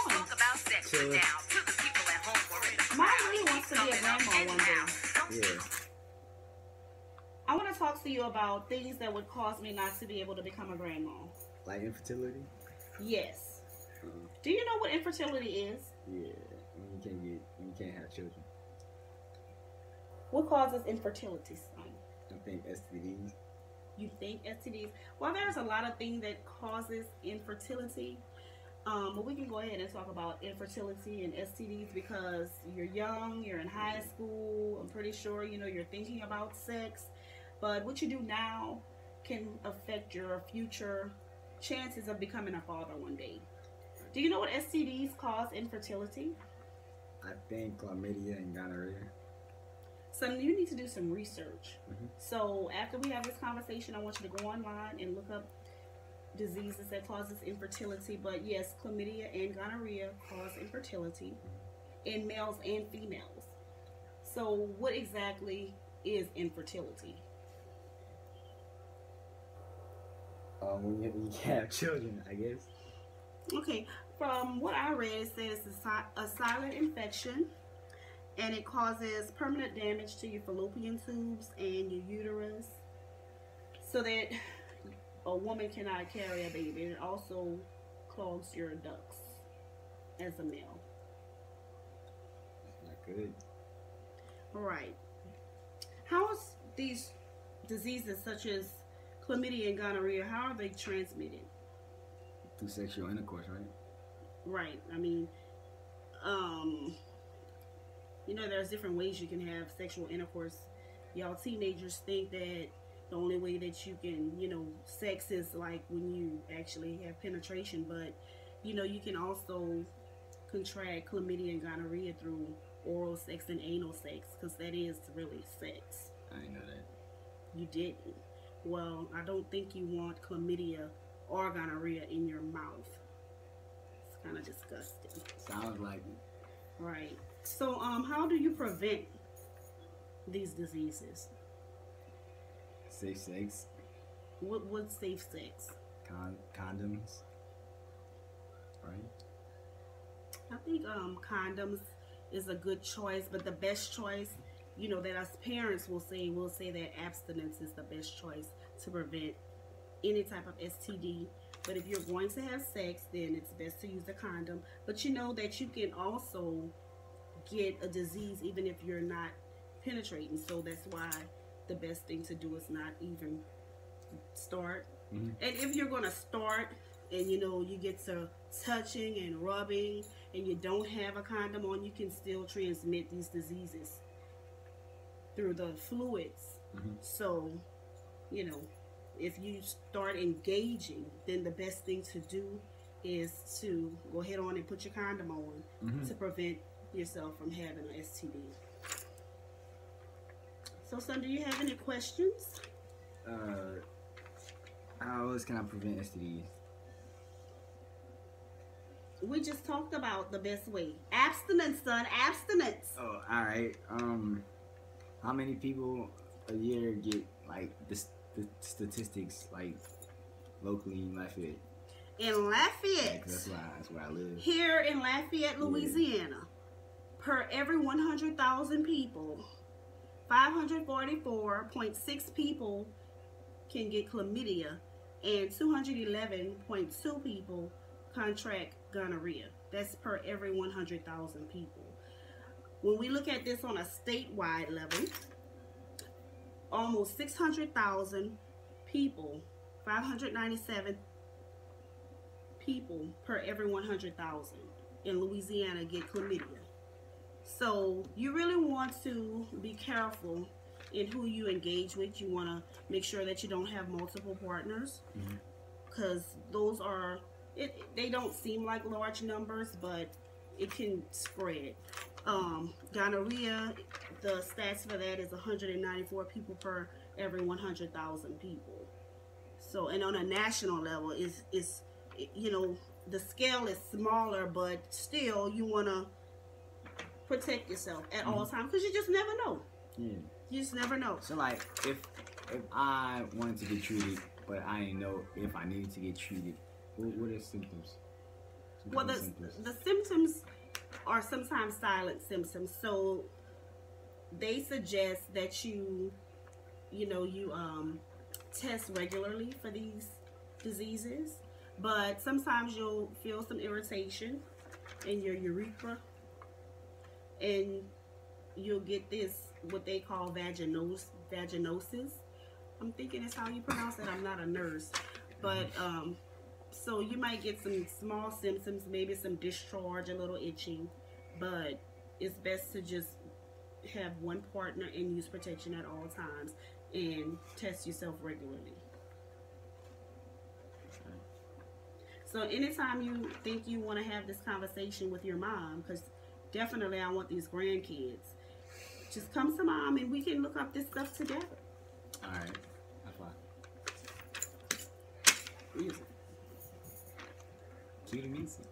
Talk about sex now to the people at home or in the crowd. Mom really wants to be a grandma one day. Yeah. I want to talk to you about things that would cause me not to be able to become a grandma. Like infertility? Yes. Do you know what infertility is? Yeah. You can't have children. What causes infertility, son? I think STDs. You think STDs? Well, there's a lot of things that causes infertility. But we can go ahead and talk about infertility and STDs because you're young, you're in high school. I'm pretty sure, you're thinking about sex. But what you do now can affect your future chances of becoming a father one day. Do you know what STDs cause infertility? I think chlamydia and gonorrhea. So you need to do some research. So after we have this conversation, I want you to go online and look up diseases that causes infertility. But yes, chlamydia and gonorrhea cause infertility in males and females. So what exactly is infertility? When you can't have children, I guess. Okay, from what I read, it says it's a silent infection, and it causes permanent damage to your fallopian tubes and your uterus, so that a woman cannot carry a baby. It also clogs your ducts as a male. Not good. All right. How is these diseases such as chlamydia and gonorrhea, how are they transmitted? Through sexual intercourse, right? Right. I mean, there's different ways you can have sexual intercourse. Y'all teenagers think that the only way that you can, sex is like when you actually have penetration, but, you can also contract chlamydia and gonorrhea through oral sex and anal sex, because that is really sex. I didn't know that. You didn't. Well, I don't think you want chlamydia or gonorrhea in your mouth. It's kind of disgusting. Sounds like it. Right. So, how do you prevent these diseases? Safe sex. What's safe sex? Condoms. Right? I think condoms is a good choice, but the best choice, that us parents will say that abstinence is the best choice to prevent any type of STD. But if you're going to have sex, then it's best to use a condom. But you know that you can also get a disease even if you're not penetrating. So that's why the best thing to do is not even start. And if you're going to start and you get to touching and rubbing and you don't have a condom on, you can still transmit these diseases through the fluids. So, if you start engaging, then the best thing to do is to go ahead on and put your condom on to prevent yourself from having an STD. So, son, do you have any questions? How else can I prevent STDs? We just talked about the best way. Abstinence, son. Abstinence. Oh, alright. How many people a year get, like, the statistics, like, locally in Lafayette? In Lafayette. Yeah, 'cause that's where I live. Here in Lafayette, Louisiana, per every 100,000 people, 544.6 people can get chlamydia, and 211.2 people contract gonorrhea. That's per every 100,000 people. When we look at this on a statewide level, almost 600,000 people, 597 people per every 100,000 in Louisiana get chlamydia. So you really want to be careful in who you engage with. You want to make sure that you don't have multiple partners, because those are, they don't seem like large numbers, but it can spread. Gonorrhea, the stats for that is 194 people per every 100,000 people. So, and on a national level, is the scale is smaller, but still you want to protect yourself at all times, because you just never know. Yeah. You just never know. So, like, if I wanted to get treated, but I didn't know if I needed to get treated, what are the symptoms? Some Well, common symptoms. the symptoms are sometimes silent symptoms. So they suggest that you test regularly for these diseases, but sometimes you'll feel some irritation in your urethra, and you'll get this what they call vaginosis. I'm thinking it's how you pronounce it. I'm not a nurse, but so you might get some small symptoms, maybe some discharge, a little itching, but it's best to just have one partner and use protection at all times and test yourself regularly. So anytime you think you want to have this conversation with your mom, because definitely I want these grandkids, just come to mom and we can look up this stuff together. All right. High five. Easy. Cue the music.